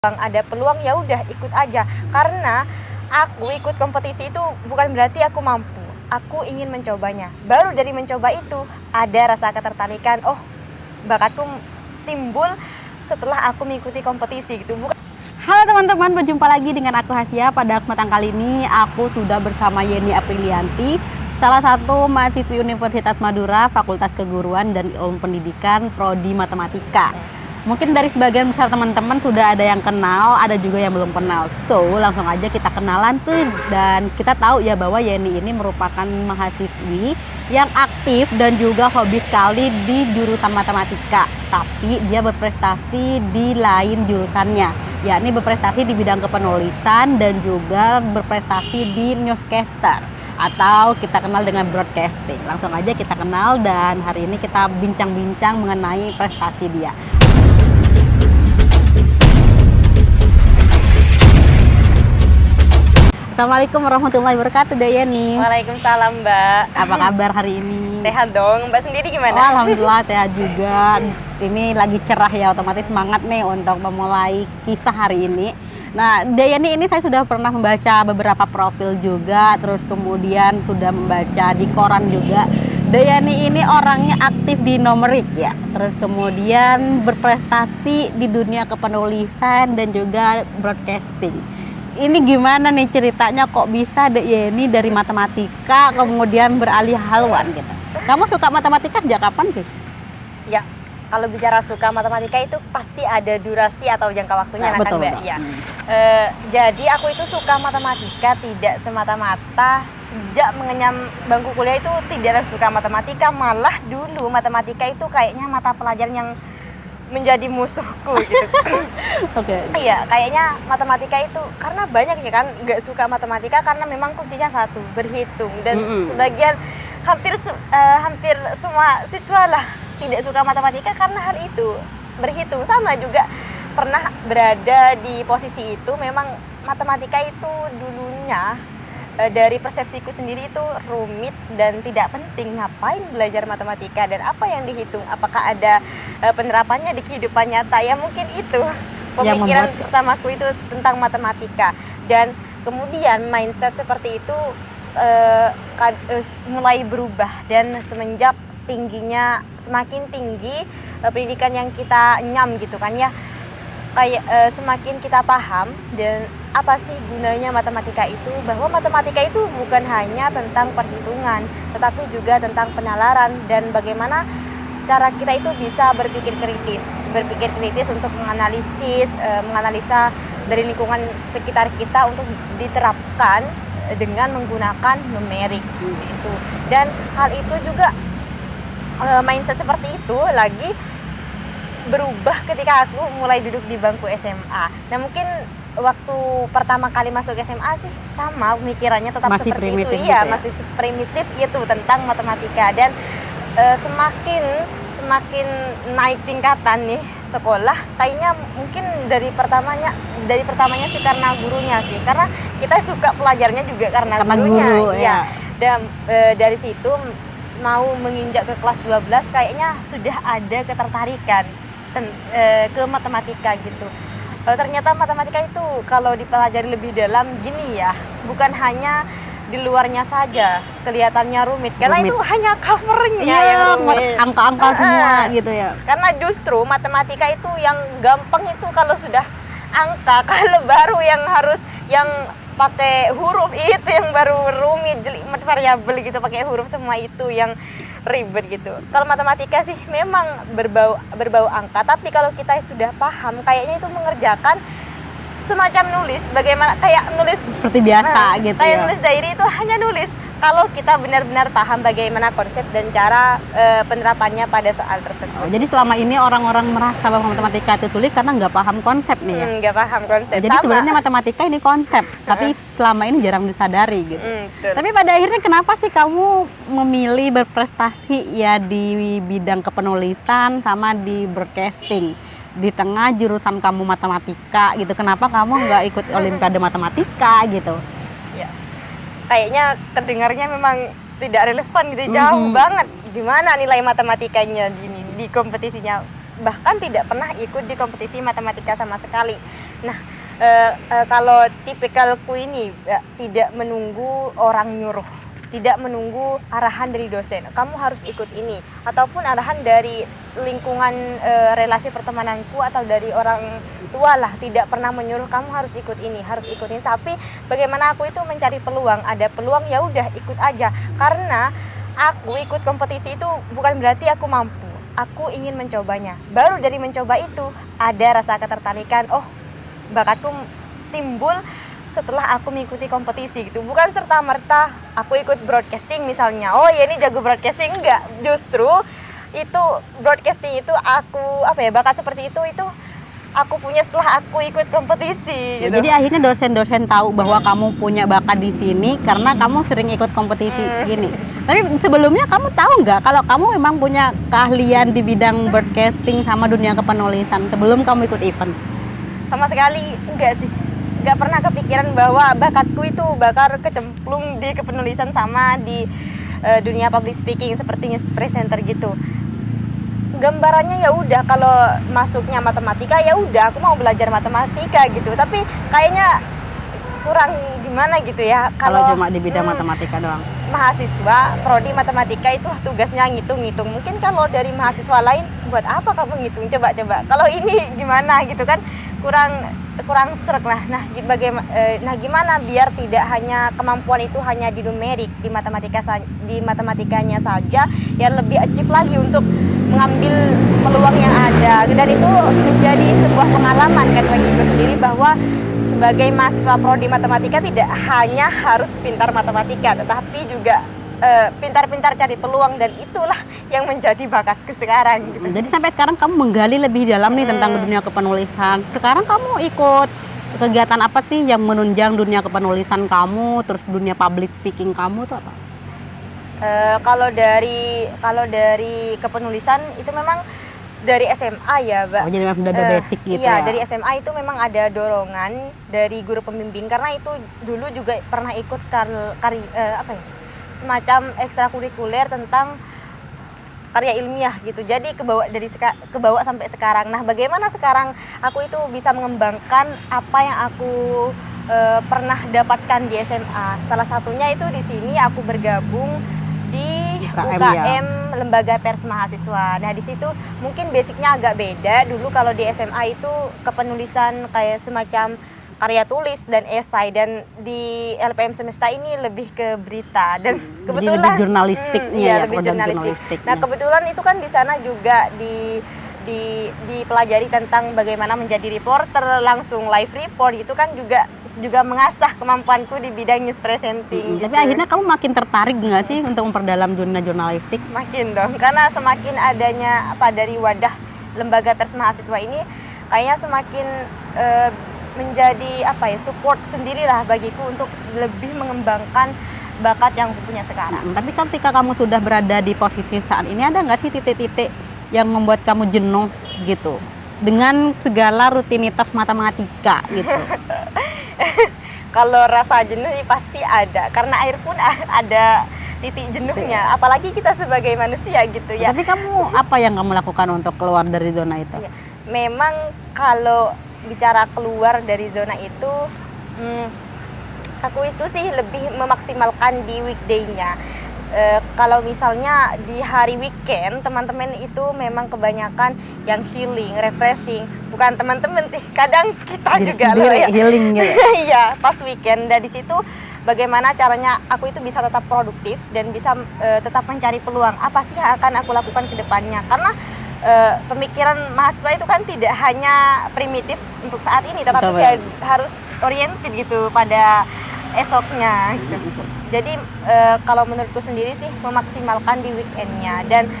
ada peluang ya udah ikut aja. Karena aku ikut kompetisi itu bukan berarti aku mampu. Aku ingin mencobanya. Baru dari mencoba itu ada rasa ketertarikan. Oh, bakatku timbul setelah aku mengikuti kompetisi gitu. Halo teman-teman, berjumpa lagi dengan aku Hasya. Pada kesempatan kali ini aku sudah bersama Yeni Aprilianti, salah satu mahasiswi Universitas Madura, Fakultas Keguruan dan Ilmu Pendidikan, Prodi Matematika. Mungkin dari sebagian besar teman-teman sudah ada yang kenal, ada juga yang belum kenal. So, langsung aja kita kenalan tuh. Dan kita tahu ya bahwa Yeni ini merupakan mahasiswi yang aktif dan juga hobi sekali di jurusan matematika. Tapi dia berprestasi di lain jurusannya, yakni berprestasi di bidang kepenulisan dan juga berprestasi di newscaster atau kita kenal dengan broadcasting. Langsung aja kita kenal dan hari ini kita bincang-bincang mengenai prestasi dia. Assalamualaikum warahmatullahi wabarakatuh, Yeni. Waalaikumsalam, Mbak. Apa kabar hari ini? Sehat dong. Mbak sendiri gimana? Oh, alhamdulillah sehat juga. Ini lagi cerah ya, otomatis semangat nih untuk memulai kisah hari ini. Nah, Yeni ini saya sudah pernah membaca beberapa profil juga, terus kemudian sudah membaca di koran juga. Yeni ini orangnya aktif di numerik ya, terus kemudian berprestasi di dunia kepenulisan dan juga broadcasting. Ini gimana nih ceritanya kok bisa Yeni dari matematika kemudian beralih haluan gitu? Kamu suka matematika sejak kapan sih? Ya, kalau bicara suka matematika itu pasti ada durasi atau jangka waktunya, betul, kan Mbak? betul. Ya. Jadi aku itu suka matematika tidak semata-mata sejak mengenyam bangku kuliah itu tidak suka matematika, malah dulu matematika itu kayaknya mata pelajaran yang menjadi musuhku gitu. Oke. Iya, kayaknya matematika itu karena banyak ya kan nggak suka matematika karena memang kuncinya satu, berhitung, dan sebagian hampir semua siswa lah tidak suka matematika karena hal itu, berhitung. Sama juga pernah berada di posisi itu, memang matematika itu dulunya dari persepsiku sendiri itu rumit dan tidak penting. Ngapain belajar matematika dan apa yang dihitung? Apakah ada penerapannya di kehidupan nyata? Ya mungkin itu pemikiran pertamaku itu tentang matematika. Dan kemudian mindset seperti itu mulai berubah, dan semenjak semakin tinggi pendidikan yang kita nyam gitu kan ya, kayak semakin kita paham dan apa sih gunanya matematika itu, bahwa matematika itu bukan hanya tentang perhitungan tetapi juga tentang penalaran dan bagaimana cara kita itu bisa berpikir kritis untuk menganalisa dari lingkungan sekitar kita untuk diterapkan dengan menggunakan numerik itu. Dan hal itu juga mindset seperti itu lagi berubah ketika aku mulai duduk di bangku SMA. Nah, mungkin waktu pertama kali masuk SMA sih sama pemikirannya tetap masih seperti primitif itu. gitu Iya, ya? masih primitif itu tentang matematika. Dan semakin naik tingkatan nih sekolah, kayaknya mungkin dari pertamanya sih karena gurunya sih. Karena kita suka pelajarnya juga karena gurunya. Guru, ya. Dan dari situ mau menginjak ke kelas 12 kayaknya sudah ada ketertarikan ke matematika gitu. Ternyata matematika itu kalau dipelajari lebih dalam gini ya, bukan hanya di luarnya saja kelihatannya rumit, karena itu hanya covernya yang rumit, angka-angka semua gitu ya. Karena justru matematika itu yang gampang itu kalau sudah angka, kalau baru yang pakai huruf itu yang baru rumit, jelimet, variabel gitu, pakai huruf semua itu yang ribet gitu. Kalau matematika sih memang berbau angka, tapi kalau kita sudah paham kayaknya itu mengerjakan semacam nulis, bagaimana kayak nulis seperti biasa gitu kayak ya. nulis diary itu hanya nulis. Kalau kita benar-benar paham bagaimana konsep dan cara penerapannya pada soal tersebut. Oh, jadi selama ini orang-orang merasa bahwa matematika itu sulit karena nggak paham konsep nih ya? Nggak paham konsep. Jadi sebenarnya matematika ini konsep, tapi selama ini jarang disadari gitu. Tapi pada akhirnya kenapa sih kamu memilih berprestasi ya di bidang kepenulisan sama di broadcasting? Di tengah jurusan kamu matematika gitu, kenapa kamu nggak ikut olimpiade matematika gitu? Ya, kayaknya terdengarnya memang tidak relevan gitu, jauh banget. Gimana nilai matematikanya di kompetisinya? Bahkan tidak pernah ikut di kompetisi matematika sama sekali. Nah, kalau tipikalku ini tidak menunggu orang nyuruh, tidak menunggu arahan dari dosen. Kamu harus ikut ini, ataupun arahan dari lingkungan relasi pertemananku atau dari orang tua lah. Tidak pernah menyuruh kamu harus ikut ini, harus ikut ini. Tapi bagaimana aku itu mencari peluang? Ada peluang ya udah ikut aja. Karena aku ikut kompetisi itu bukan berarti aku mampu. Aku ingin mencobanya. Baru dari mencoba itu ada rasa ketertarikan. Oh, bakatku timbul setelah aku mengikuti kompetisi gitu. Bukan serta-merta aku ikut broadcasting misalnya. Oh ya ini jago broadcasting, enggak. Justru itu broadcasting itu aku bakat seperti itu aku punya setelah aku ikut kompetisi gitu. Jadi akhirnya dosen-dosen tahu bahwa kamu punya bakat di sini karena kamu sering ikut kompetisi gini. Tapi sebelumnya kamu tahu nggak kalau kamu memang punya keahlian di bidang broadcasting sama dunia kepenulisan sebelum kamu ikut event? Sama sekali enggak sih, enggak pernah kepikiran bahwa bakatku itu bakal kecemplung di kepenulisan sama di dunia public speaking seperti news presenter gitu. Gambarannya ya udah kalau masuknya matematika ya udah aku mau belajar matematika gitu, tapi kayaknya kurang gimana gitu ya Kalau cuma di bidang matematika doang. Mahasiswa prodi matematika itu tugasnya ngitung-ngitung. Mungkin kalau dari mahasiswa lain buat apa kamu ngitung, coba kalau ini gimana gitu kan, kurang sreg lah. Nah, gimana biar tidak hanya kemampuan itu hanya di numerik, di matematikanya saja, yang lebih achieve lagi untuk mengambil peluang yang ada. Dan itu menjadi sebuah pengalaman kan bagiku sendiri bahwa sebagai mahasiswa prodi matematika tidak hanya harus pintar matematika, tetapi juga pintar-pintar cari peluang, dan itulah yang menjadi bakatku sekarang gitu. Jadi sampai sekarang kamu menggali lebih dalam nih tentang dunia kepenulisan. Sekarang kamu ikut kegiatan apa sih yang menunjang dunia kepenulisan kamu, terus dunia public speaking kamu tuh apa? Kalau dari kepenulisan itu memang dari SMA ya, Mbak. Oh, jadi memang udah ada basic gitu iya, ya? dari SMA itu memang ada dorongan dari guru pembimbing, karena itu dulu juga pernah ikut semacam ekstrakurikuler tentang karya ilmiah gitu. Jadi kebawa sampai sekarang. Nah, bagaimana sekarang aku itu bisa mengembangkan apa yang aku pernah dapatkan di SMA. Salah satunya itu di sini aku bergabung di UKM ya? Lembaga Pers Mahasiswa. Nah, di situ mungkin basicnya agak beda. Dulu kalau di SMA itu kepenulisan kayak semacam karya tulis dan esai, dan di LPM Semesta ini lebih ke berita dan kebetulan lebih jurnalistiknya ya, lebih jurnalistik. Nah, kebetulan itu kan di sana juga dipelajari tentang bagaimana menjadi reporter, langsung live report itu kan juga mengasah kemampuanku di bidang news presenting. Tapi akhirnya kamu makin tertarik nggak sih untuk memperdalam dunia jurnalistik? Makin dong, karena semakin adanya dari wadah lembaga pers mahasiswa ini kayaknya semakin menjadi support sendirilah bagiku untuk lebih mengembangkan bakat yang aku punya sekarang. Tapi ketika kamu sudah berada di posisi saat ini, ada nggak sih titik-titik yang membuat kamu jenuh gitu dengan segala rutinitas matematika gitu? Kalau rasa jenuh pasti ada, karena air pun ada titik jenuhnya, apalagi kita sebagai manusia gitu ya. Tapi kamu apa yang kamu lakukan untuk keluar dari zona itu? Ya, memang kalau bicara keluar dari zona itu, aku itu sih lebih memaksimalkan di weekday-nya. Kalau misalnya di hari weekend, teman-teman itu memang kebanyakan yang healing, refreshing. Bukan teman-teman sih, kadang kita Diri juga loh ya. Healing gitu. Iya, pas weekend. Dan di situ bagaimana caranya aku itu bisa tetap produktif dan bisa tetap mencari peluang. Apa sih yang akan aku lakukan ke depannya? Karena pemikiran mahasiswa itu kan tidak hanya primitif untuk saat ini, tetapi dia harus oriented gitu pada esoknya gitu. Jadi kalau menurutku sendiri sih memaksimalkan di weekendnya, dan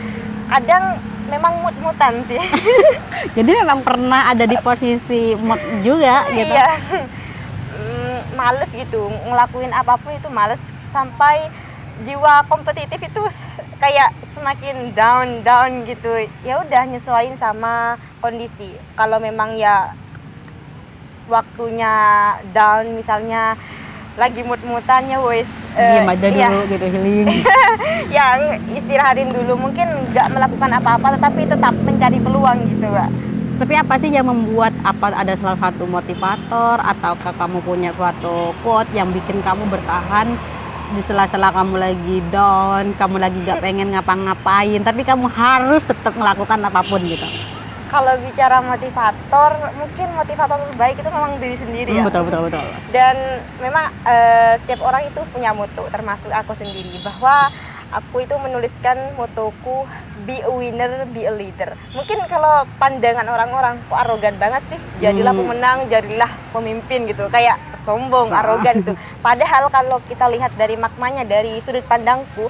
kadang memang mut-mutan sih. Jadi memang pernah ada di posisi mood juga gitu. Iya. Males gitu, ngelakuin apapun itu males, sampai jiwa kompetitif itu kayak semakin down gitu. Ya udah nyesuaiin sama kondisi. Kalau memang ya waktunya down, misalnya lagi mood-mutannya wes diam aja dulu gitu, healing. Yang istirahatin dulu, mungkin nggak melakukan apa-apa tetapi tetap mencari peluang gitu, Mbak. Tapi apa sih yang membuat, apa ada salah satu motivator ataukah kamu punya suatu quote yang bikin kamu bertahan di sela-sela kamu lagi down, kamu lagi gak pengen ngapa-ngapain, tapi kamu harus tetap melakukan apapun gitu? Kalau bicara motivator, mungkin motivator terbaik itu memang diri sendiri ya. Betul. Dan memang setiap orang itu punya moto, termasuk aku sendiri, bahwa aku itu menuliskan motoku be a winner, be a leader. Mungkin kalau pandangan orang-orang kok arogan banget sih, jadilah pemenang, jadilah pemimpin gitu, kayak sombong, arogan itu. Padahal kalau kita lihat dari maknanya, dari sudut pandangku,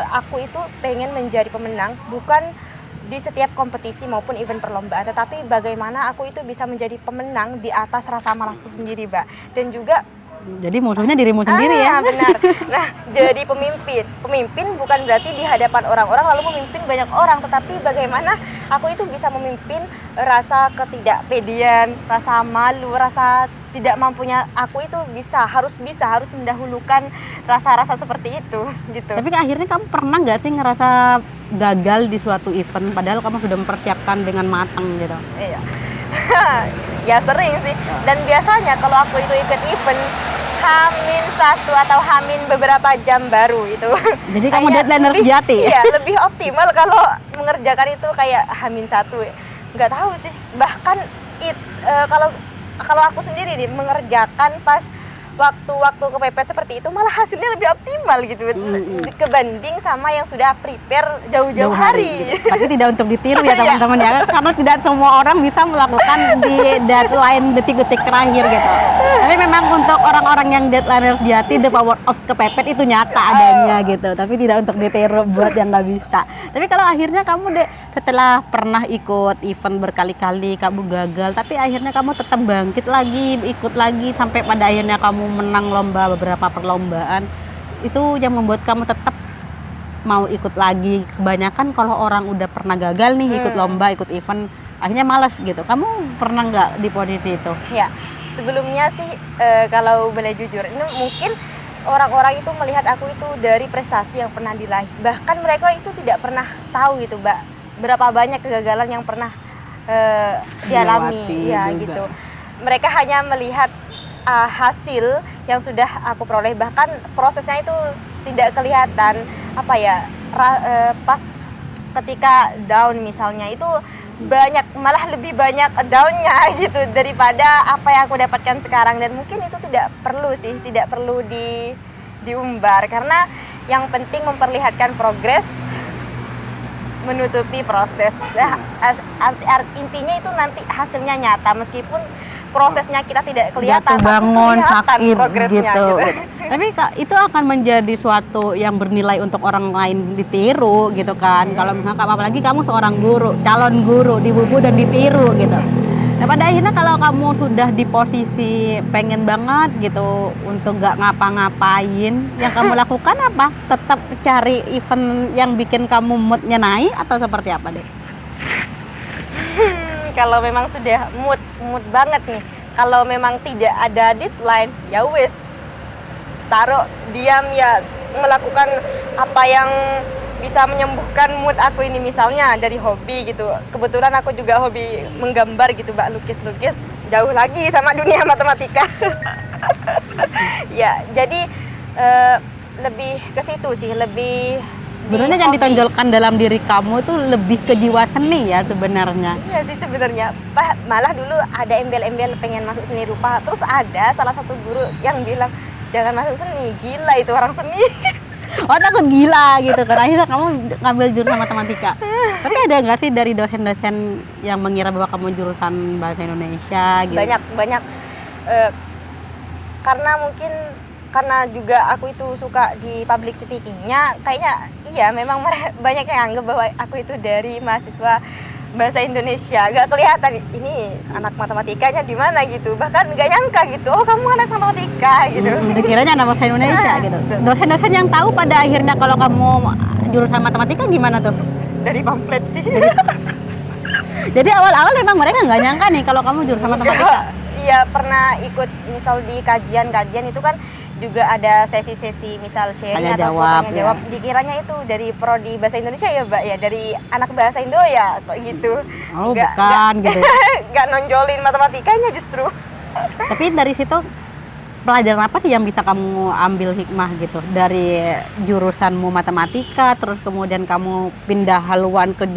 aku itu pengen menjadi pemenang bukan di setiap kompetisi maupun event perlombaan, tetapi bagaimana aku itu bisa menjadi pemenang di atas rasa malasku sendiri, Mbak. Dan juga jadi musuhnya dirimu sendiri ya. Benar. Nah, jadi pemimpin bukan berarti di hadapan orang-orang lalu memimpin banyak orang, tetapi bagaimana aku itu bisa memimpin rasa ketidakpedean, rasa malu, rasa tidak mampunya aku itu harus mendahulukan rasa-rasa seperti itu gitu. Tapi akhirnya kamu pernah nggak sih ngerasa gagal di suatu event padahal kamu sudah mempersiapkan dengan matang gitu? Iya. Ya sering sih. Dan biasanya kalau aku itu ikut event Hamin satu atau Hamin beberapa jam baru itu. Jadi kamu deadliner sejati? Iya, lebih optimal kalau mengerjakan itu kayak Hamin satu. Nggak tahu sih. Bahkan kalau aku sendiri nih mengerjakan pas waktu kepepet seperti itu malah hasilnya lebih optimal gitu kebanding sama yang sudah prepare jauh-jauh hari. Tapi tidak untuk ditiru ya teman-teman ya, karena tidak semua orang bisa melakukan di deadline detik-detik terakhir gitu. Tapi memang untuk orang-orang yang deadliner sejati, the power of kepepet itu nyata adanya gitu. Tapi tidak untuk ditiru buat yang nggak bisa. Tapi kalau akhirnya kamu setelah pernah ikut event berkali-kali kamu gagal, tapi akhirnya kamu tetap bangkit lagi, ikut lagi sampai pada akhirnya kamu menang lomba beberapa perlombaan, itu yang membuat kamu tetap mau ikut lagi. Kebanyakan kalau orang udah pernah gagal nih ikut lomba, ikut event, akhirnya malas gitu. Kamu pernah nggak di posisi itu? Ya, sebelumnya sih kalau boleh jujur, ini mungkin orang-orang itu melihat aku itu dari prestasi yang pernah diraih. Bahkan mereka itu tidak pernah tahu gitu, Mbak, berapa banyak kegagalan yang pernah dialami ya juga. Gitu. Mereka hanya melihat hasil yang sudah aku peroleh, bahkan prosesnya itu tidak kelihatan pas ketika down misalnya itu malah lebih banyak downnya gitu daripada apa yang aku dapatkan sekarang. Dan mungkin itu tidak perlu diumbar, karena yang penting memperlihatkan progres menutupi proses. Intinya itu nanti hasilnya nyata meskipun prosesnya kita tidak kelihatan, bangun sakit progresnya gitu. Tapi itu akan menjadi suatu yang bernilai untuk orang lain ditiru gitu kan. Kalau misalnya apalagi kamu seorang guru, calon guru dibubu dan ditiru gitu. Nah pada akhirnya kalau kamu sudah di posisi pengen banget gitu untuk gak ngapa-ngapain, yang kamu lakukan apa? Tetap cari event yang bikin kamu moodnya naik atau seperti apa deh? Kalau memang sudah mood banget nih, kalau memang tidak ada deadline, ya wes taruh diam ya, melakukan apa yang bisa menyembuhkan mood aku ini, misalnya dari hobi gitu. Kebetulan aku juga hobi menggambar gitu, Mbak, lukis-lukis, jauh lagi sama dunia matematika. Ya, jadi lebih ke situ sih, lebih sebenarnya yang ditonjolkan dalam diri kamu tuh lebih ke jiwa seni ya sebenarnya. Iya sih sebenarnya. Malah dulu ada embel-embel pengen masuk seni rupa. Terus ada salah satu guru yang bilang, jangan masuk seni, gila itu orang seni. Oh takut gila gitu kan. Akhirnya kamu ngambil jurusan matematika. Tapi ada nggak sih dari dosen-dosen yang mengira bahwa kamu jurusan bahasa Indonesia gitu? Banyak. Karena juga aku itu suka di public speaking-nya, kayaknya iya memang banyak yang anggap bahwa aku itu dari mahasiswa bahasa Indonesia. Gak kelihatan ini anak matematikanya di mana gitu, bahkan gak nyangka gitu, oh kamu anak matematika gitu. Dikiranya anak bahasa Indonesia gitu. Dosen-dosen yang tahu pada akhirnya kalau kamu jurusan matematika gimana tuh? Dari pamflet sih. Jadi awal-awal memang mereka nggak nyangka nih kalau kamu jurusan matematika. Iya, pernah ikut misal di kajian itu kan juga ada sesi-sesi misal sharing Tanya atau jawab, tanya jawab. Dikiranya itu dari prodi bahasa Indonesia ya Mbak ya, dari anak bahasa Indo ya kok gitu. Oh bukan gitu. Nggak nonjolin matematikanya justru. Tapi dari situ pelajaran apa sih yang bisa kamu ambil hikmah gitu dari jurusanmu matematika, terus kemudian kamu pindah haluan ke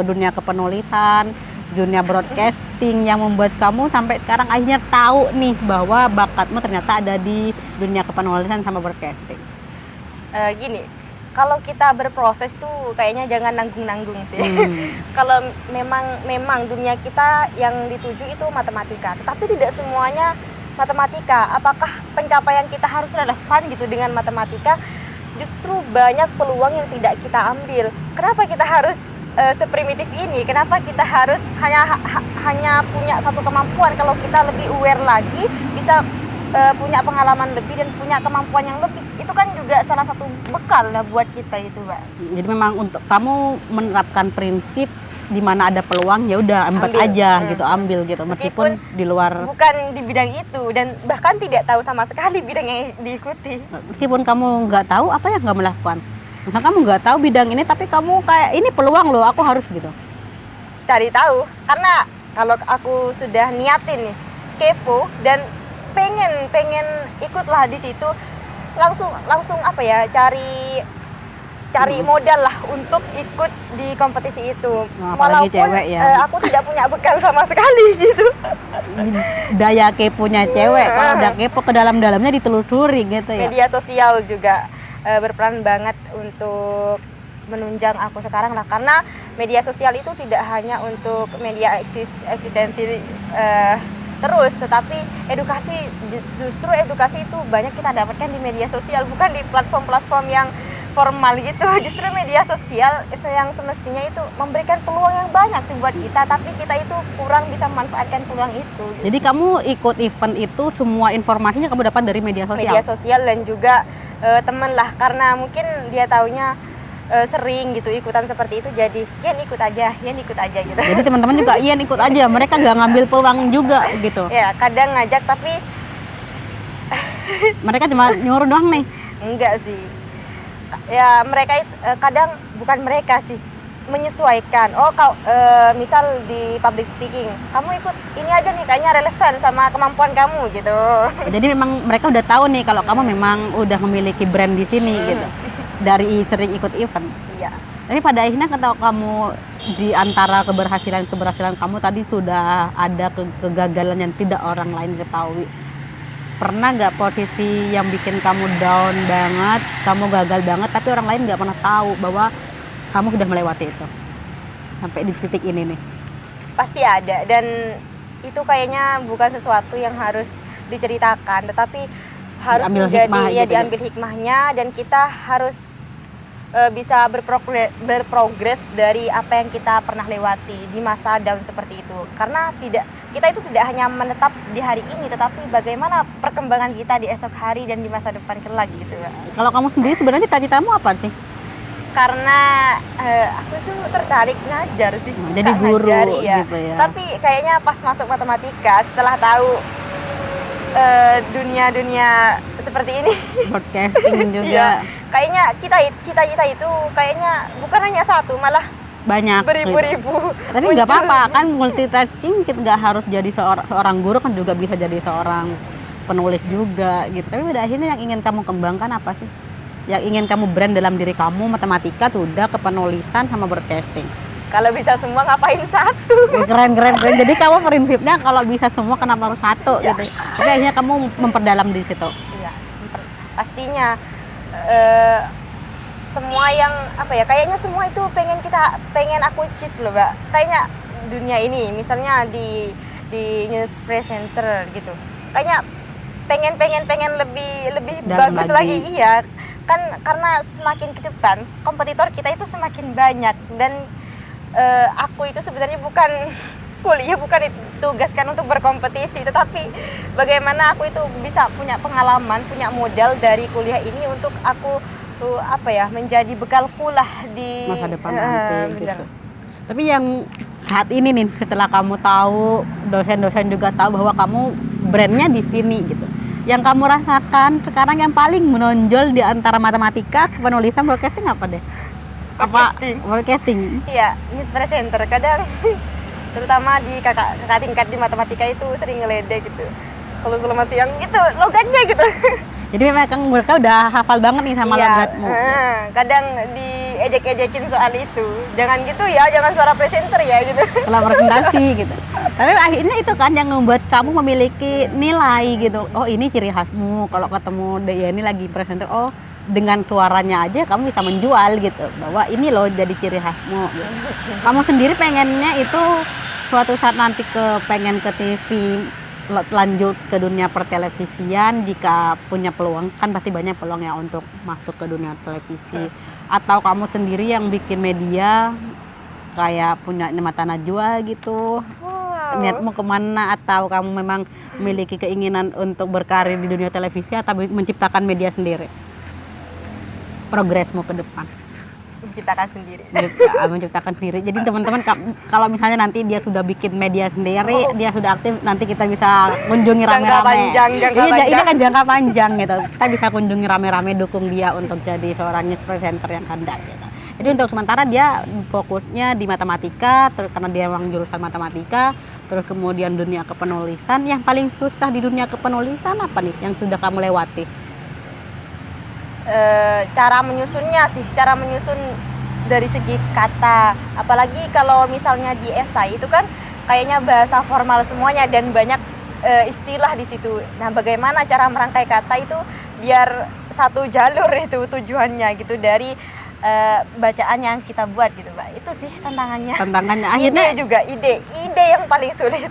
dunia kepenulisan, dunia broadcasting yang membuat kamu sampai sekarang akhirnya tahu nih bahwa bakatmu ternyata ada di dunia kepenulisan sama broadcasting. Gini, kalau kita berproses tuh kayaknya jangan nanggung-nanggung sih. Kalau memang dunia kita yang dituju itu matematika, tetapi tidak semuanya matematika. Apakah pencapaian kita harus relevan gitu dengan matematika? Justru banyak peluang yang tidak kita ambil. Kenapa kita harus seprimitif ini? Kenapa kita harus hanya punya satu kemampuan? Kalau kita lebih aware lagi, bisa punya pengalaman lebih dan punya kemampuan yang lebih, itu kan juga salah satu bekal lah buat kita itu, Mbak. Jadi memang untuk kamu menerapkan prinsip di mana ada peluang ya udah ambil aja gitu, ambil gitu meskipun di luar, bukan di bidang itu dan bahkan tidak tahu sama sekali bidang yang diikuti. Meskipun kamu nggak tahu, apa yang nggak melakukan? Misal kamu nggak tahu bidang ini tapi kamu kayak ini peluang loh, aku harus gitu. Cari tahu, karena kalau aku sudah niatin nih kepo dan pengen ikutlah di situ, langsung apa ya, cari modal lah untuk ikut di kompetisi itu. Nah, apalagi walaupun cewek ya. aku tidak punya bekal sama sekali gitu. Daya keponya cewek, kalau udah kepo ke dalam-dalamnya ditelusuri gitu ya. Media sosial juga berperan banget untuk menunjang aku sekarang lah, karena media sosial itu tidak hanya untuk media eksistensi terus, tetapi justru edukasi itu banyak kita dapatkan di media sosial, bukan di platform-platform yang formal gitu. Justru media sosial yang semestinya itu memberikan peluang yang banyak sih buat kita, tapi kita itu kurang bisa memanfaatkan peluang itu. Jadi kamu ikut event itu semua informasinya kamu dapat dari media sosial? Media sosial dan juga teman lah, karena mungkin dia taunya sering gitu ikutan seperti itu, jadi Yen ikut aja gitu. Jadi teman-teman juga Yen ikut aja, mereka nggak ngambil peluang juga gitu? Ya kadang ngajak tapi mereka cuma nyuruh doang nih? Enggak sih. Ya mereka kadang bukan mereka sih, menyesuaikan. Misal di public speaking, kamu ikut ini aja nih, kayaknya relevan sama kemampuan kamu gitu. Jadi memang mereka udah tahu nih kalau kamu memang udah memiliki brand di sini gitu, dari sering ikut event. Iya. Tapi pada akhirnya kalau kamu di antara keberhasilan kamu tadi sudah ada kegagalan yang tidak orang lain ketahui. Pernah nggak posisi yang bikin kamu down banget, kamu gagal banget, tapi orang lain nggak pernah tahu bahwa kamu sudah melewati itu sampai di titik ini nih? Pasti ada, dan itu kayaknya bukan sesuatu yang harus diceritakan, tetapi harus diambil hikmahnya, dan kita harus bisa berprogres dari apa yang kita pernah lewati di masa down seperti itu. Karena kita itu tidak hanya menetap di hari ini, tetapi bagaimana perkembangan kita di esok hari dan di masa depan kelak gitu. Kalau kamu sendiri sebenarnya cita-citamu apa sih? Karena aku tuh tertarik ngajar sih, jadi guru ngajari, ya. Gitu ya. Tapi kayaknya pas masuk matematika, setelah tahu dunia seperti ini, broadcasting juga. Ya, kayaknya cita-cita itu kayaknya bukan hanya satu, malah banyak, beribu-ribu. Tapi nggak apa-apa kan, multitasking, kita nggak harus jadi seorang guru, kan juga bisa jadi seorang penulis juga gitu. Tapi pada akhirnya yang ingin kamu kembangkan apa sih? Yang ingin kamu brand dalam diri kamu? Matematika sudah, kepenulisan sama broadcasting. Kalau bisa semua ngapain satu? Keren. Jadi kamu prinsipnya kalau bisa semua kenapa harus satu gitu. Tapi akhirnya kamu memperdalam di situ. Iya, pastinya. Semua yang kayaknya semua itu pengen aku achieve loh, Mbak. Kayaknya dunia ini, misalnya di news presenter gitu, kayaknya pengen lebih bagus lagi. Iya kan, karena semakin ke depan kompetitor kita itu semakin banyak, dan aku itu sebenarnya bukan kuliah, bukan ditugaskan untuk berkompetisi, tetapi bagaimana aku itu bisa punya pengalaman, punya modal dari kuliah ini untuk aku menjadi bekalku lah di masa depan nanti gitu. Tapi yang saat ini nih, setelah kamu tahu, dosen-dosen juga tahu bahwa kamu brandnya di sini gitu, yang kamu rasakan sekarang yang paling menonjol di antara matematika, penulisan, broadcasting apa deh? Broadcasting. Broadcasting. Iya, news presenter kadang terutama di kakak tingkat di matematika itu sering ngeledek gitu. Kalau selama siang gitu logatnya gitu. Jadi memang mereka udah hafal banget nih sama logatmu. Kadang diejek-ejekin soal itu. Jangan gitu ya, jangan suara presenter ya gitu. Kalau presentasi gitu. Tapi akhirnya itu kan yang membuat kamu memiliki nilai gitu. Oh ini ciri khasmu. Kalau ketemu dia ini lagi presenter, oh dengan suaranya aja kamu bisa menjual gitu. Bahwa ini loh jadi ciri khasmu. Gitu. Kamu sendiri pengennya itu suatu saat nanti pengen ke TV, lanjut ke dunia pertelevisian jika punya peluang, kan pasti banyak peluang ya untuk masuk ke dunia televisi, atau kamu sendiri yang bikin media kayak punya mata najwa gitu. Niatmu kemana, atau kamu memang memiliki keinginan untuk berkarir di dunia televisi atau menciptakan media sendiri? Progresmu ke depan menciptakan sendiri. Jadi teman-teman kalau misalnya nanti dia sudah bikin media sendiri, dia sudah aktif, nanti kita bisa kunjungi rame-rame. Ini kan jangka panjang gitu. Kita bisa kunjungi rame-rame, dukung dia untuk jadi seorang news presenter yang handal gitu. Jadi untuk sementara dia fokusnya di matematika, karena dia memang jurusan matematika. Terus kemudian dunia kepenulisan. Yang paling susah di dunia kepenulisan apa nih yang sudah kamu lewati? Cara menyusunnya sih, cara menyusun dari segi kata, apalagi kalau misalnya di esai itu kan kayaknya bahasa formal semuanya dan banyak istilah di situ. Nah, bagaimana cara merangkai kata itu biar satu jalur itu tujuannya gitu dari bacaan yang kita buat gitu, Mbak. Itu sih tantangannya. Akhirnya juga ide yang paling sulit.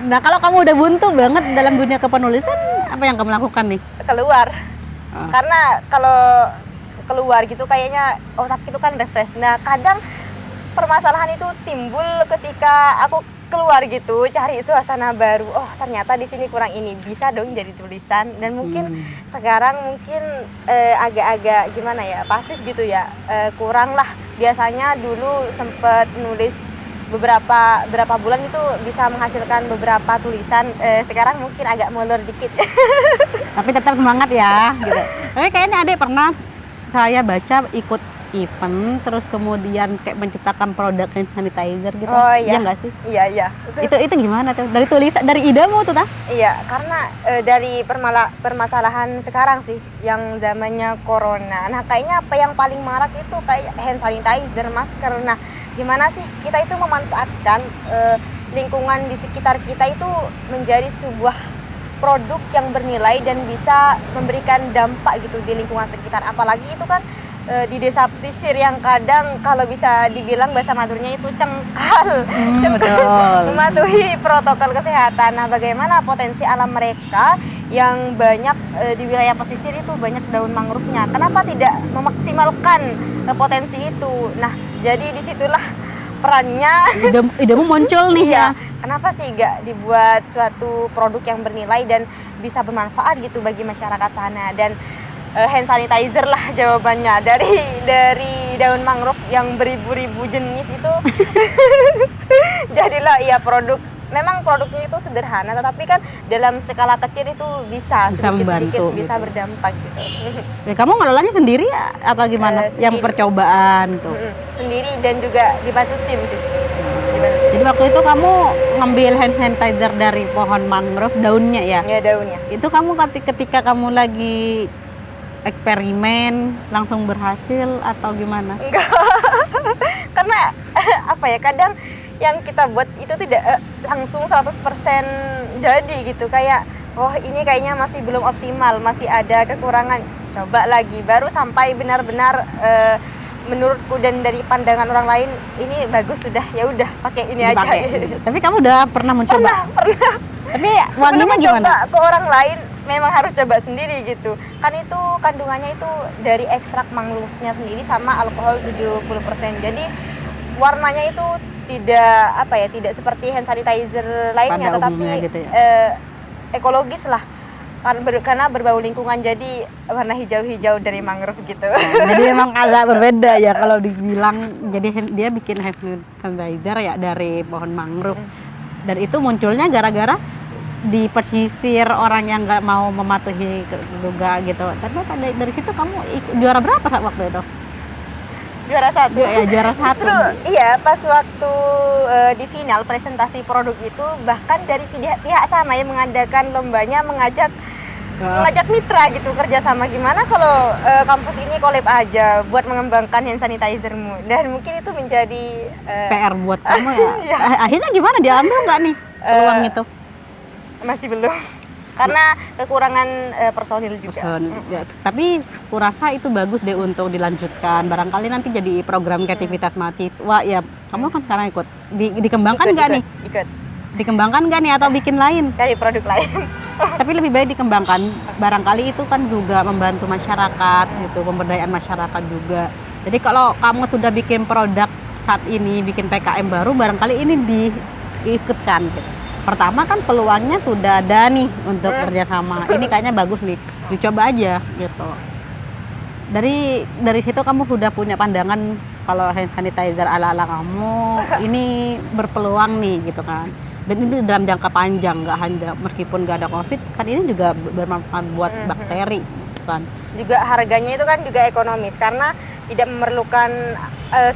Nah, kalau kamu udah buntu banget dalam dunia kepenulisan, apa yang kamu lakukan nih? Keluar. Karena kalau keluar gitu kayaknya otak itu kan refresh. Nah, kadang permasalahan itu timbul ketika aku keluar gitu, cari suasana baru. Oh, ternyata di sini kurang ini, bisa dong jadi tulisan. Dan mungkin sekarang agak-agak gimana ya, pasif gitu ya, kurang lah. Biasanya dulu sempet nulis berapa bulan itu bisa menghasilkan beberapa tulisan. Sekarang mungkin agak molor dikit. Tapi tetap semangat ya gitu. Tapi kayaknya Adek pernah saya baca ikut event, terus kemudian kayak menciptakan produk hand sanitizer gitu. Oh iya. Iya nggak sih? Iya. Itu gimana tuh? Dari tulisan, dari idemu tuh, Iya, karena dari permasalahan sekarang sih yang zamannya corona. Nah, kayaknya apa yang paling marak itu kayak hand sanitizer, masker. Nah, gimana sih kita itu memanfaatkan lingkungan di sekitar kita itu menjadi sebuah produk yang bernilai dan bisa memberikan dampak gitu di lingkungan sekitar. Apalagi itu kan di desa pesisir yang kadang kalau bisa dibilang bahasa Madurnya itu cengkal, mematuhi protokol kesehatan. Nah, bagaimana potensi alam mereka yang banyak di wilayah pesisir itu banyak daun mangrove-nya. Kenapa tidak memaksimalkan potensi itu? Nah, jadi disitulah perannya. Idemu muncul nih ya. Kenapa sih nggak dibuat suatu produk yang bernilai dan bisa bermanfaat gitu bagi masyarakat sana? Dan hand sanitizer lah jawabannya dari daun mangrove yang beribu-ribu jenis itu. Jadilah ya produk. Memang produknya itu sederhana, tetapi kan dalam skala kecil itu bisa sedikit-sedikit bisa berdampak gitu. Ya, kamu ngelolanya sendiri apa gimana? Yang percobaan tuh? Sendiri dan juga dibantu tim sih. Jadi waktu itu kamu ngambil hand sanitizer dari pohon mangrove, daunnya ya? Iya, daunnya. Itu kamu ketika kamu lagi eksperimen langsung berhasil atau gimana? Enggak. Karena apa ya, kadang yang kita buat itu tidak langsung 100% jadi gitu. Kayak, oh ini kayaknya masih belum optimal, masih ada kekurangan. Coba lagi, baru sampai benar-benar menurutku dan dari pandangan orang lain ini bagus, sudah ya udah pakai ini aja. Tapi kamu udah pernah mencoba? Pernah. Tapi wanginya gimana? Coba ke orang lain memang harus coba sendiri gitu. Kan itu kandungannya itu dari ekstrak mangrove-nya sendiri sama alkohol 70%. Jadi warnanya itu tidak seperti hand sanitizer lainnya, tetapi gitu ya? Ekologis lah. Karena berbau lingkungan, jadi warna hijau-hijau dari mangrove gitu. Jadi memang agak berbeda ya kalau dibilang. Jadi dia bikin hand sanitizer ya dari pohon mangrove. Dan itu munculnya gara-gara di pesisir orang yang nggak mau mematuhi juga gitu. Tapi dari situ kamu juara berapa saat waktu itu? Juara 1. Ya, juara 1. Justru iya, pas waktu di final presentasi produk itu, bahkan dari pihak sana yang mengadakan lombanya mengajak mitra gitu, kerjasama gimana kalau kampus ini collab aja buat mengembangkan hand sanitizermu, dan mungkin itu menjadi PR buat kamu ya. Iya. Akhirnya gimana, diambil nggak nih peluang itu? Masih belum, karena kekurangan personil juga. Ya, tapi kurasa itu bagus deh untuk dilanjutkan. Barangkali nanti jadi program kreativitas mahasiswa ya. Kamu kan sekarang ikut. Dikembangkan nggak nih? Ikut. Dikembangkan nggak nih atau bikin lain? Cari produk lain. Tapi lebih baik dikembangkan. Barangkali itu kan juga membantu masyarakat gitu, pemberdayaan masyarakat juga. Jadi kalau kamu sudah bikin produk saat ini, bikin PKM baru, barangkali ini diikutkan gitu. Pertama kan peluangnya sudah ada nih untuk kerjasama. Ini kayaknya bagus nih, dicoba aja gitu. Dari situ kamu sudah punya pandangan kalau hand sanitizer ala-ala kamu ini berpeluang nih gitu kan. Dan ini dalam jangka panjang, nggak hanya meskipun nggak ada COVID, kan ini juga bermanfaat buat bakteri kan. Juga harganya itu kan juga ekonomis karena tidak memerlukan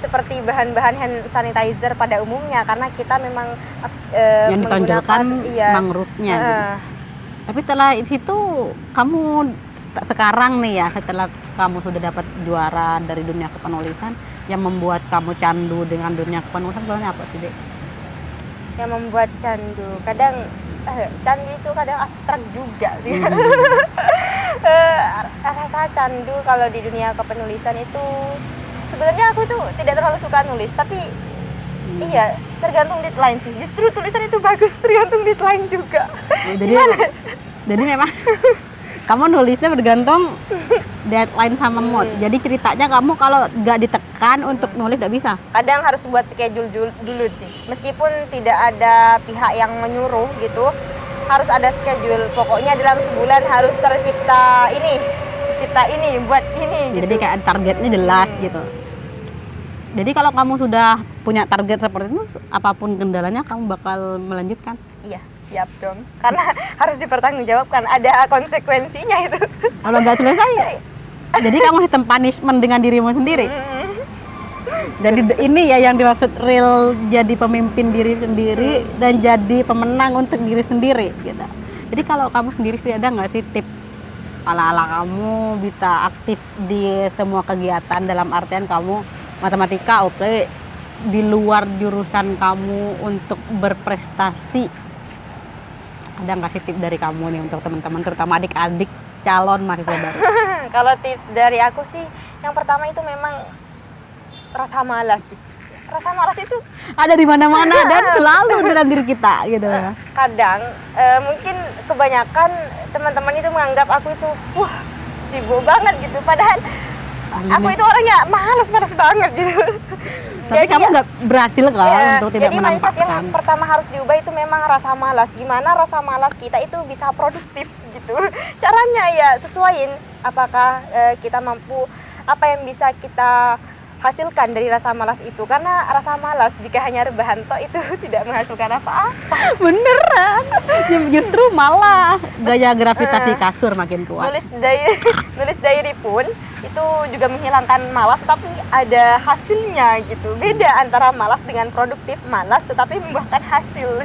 seperti bahan-bahan hand sanitizer pada umumnya, karena kita memang yang ditonjolkan mangrove-nya gitu. Tapi setelah itu kamu sekarang nih ya, setelah kamu sudah dapat juara dari dunia kepenulisan, yang membuat kamu candu dengan dunia kepenulisan sebenarnya apa sih, Dek? Yang membuat candu, kadang candu itu kadang abstrak juga sih. Rasa candu kalau di dunia kepenulisan itu sebenarnya aku itu tidak terlalu suka nulis, tapi iya, tergantung deadline sih. Justru tulisan itu bagus tergantung deadline juga. Jadi memang kamu nulisnya bergantung deadline sama mood. Jadi ceritanya kamu kalau nggak ditekan untuk nulis nggak bisa. Kadang harus buat schedule dulu sih. Meskipun tidak ada pihak yang menyuruh gitu, harus ada schedule. Pokoknya dalam sebulan harus tercipta ini, buat ini gitu. Jadi kayak targetnya jelas gitu. Jadi kalau kamu sudah punya target seperti itu, apapun kendalanya kamu bakal melanjutkan. Iya, siap dong. Karena harus dipertanggungjawabkan, ada konsekuensinya itu. Kalau nggak selesai, jadi kamu sistem punishment dengan dirimu sendiri. Jadi ini ya yang dimaksud real, jadi pemimpin diri sendiri dan jadi pemenang untuk diri sendiri gitu. Jadi kalau kamu sendiri ada nggak sih tips ala-ala kamu bisa aktif di semua kegiatan, dalam artian kamu matematika oke, di luar jurusan kamu untuk berprestasi, ada nggak sih tips dari kamu nih untuk teman-teman, terutama adik-adik calon mahasiswa baru? Kalau tips dari aku sih, yang pertama itu memang rasa malas sih. Rasa malas itu ada di mana-mana dan selalu dalam diri kita gitu. Kadang mungkin kebanyakan teman-teman itu menganggap aku itu sibuk banget gitu, padahal aku itu orangnya malas banget gitu. Tapi jadi kamu nggak berhasil kan untuk tidak jadi mindset yang menampakkan. pertama harus diubah itu memang rasa malas. Gimana rasa malas kita itu bisa produktif gitu. Caranya ya sesuaiin apakah kita mampu, apa yang bisa kita hasilkan dari rasa malas itu. Karena rasa malas jika hanya rebahan toh itu tidak menghasilkan apa-apa. Beneran, justru malah gaya gravitasi kasur makin kuat. Nulis diary pun itu juga menghilangkan malas, tapi ada hasilnya gitu. Beda antara malas dengan produktif. Malas tetapi membuahkan hasil.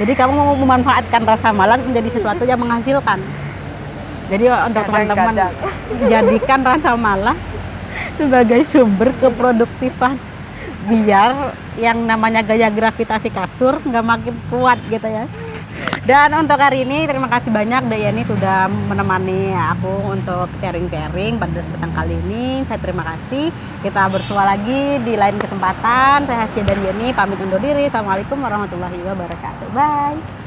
Jadi kamu mau memanfaatkan rasa malas menjadi sesuatu yang menghasilkan. Jadi untuk teman-teman, jadikan rasa malas sebagai sumber keproduktifan, biar yang namanya gaya gravitasi kasur nggak makin kuat gitu ya. Dan untuk hari ini terima kasih banyak Dek Yeni sudah menemani aku untuk sharing-sharing pada kesempatan kali ini. Saya terima kasih. Kita bersua lagi di lain kesempatan. Saya Hasya dan Yeni pamit undur diri. Assalamualaikum warahmatullahi wabarakatuh. Bye.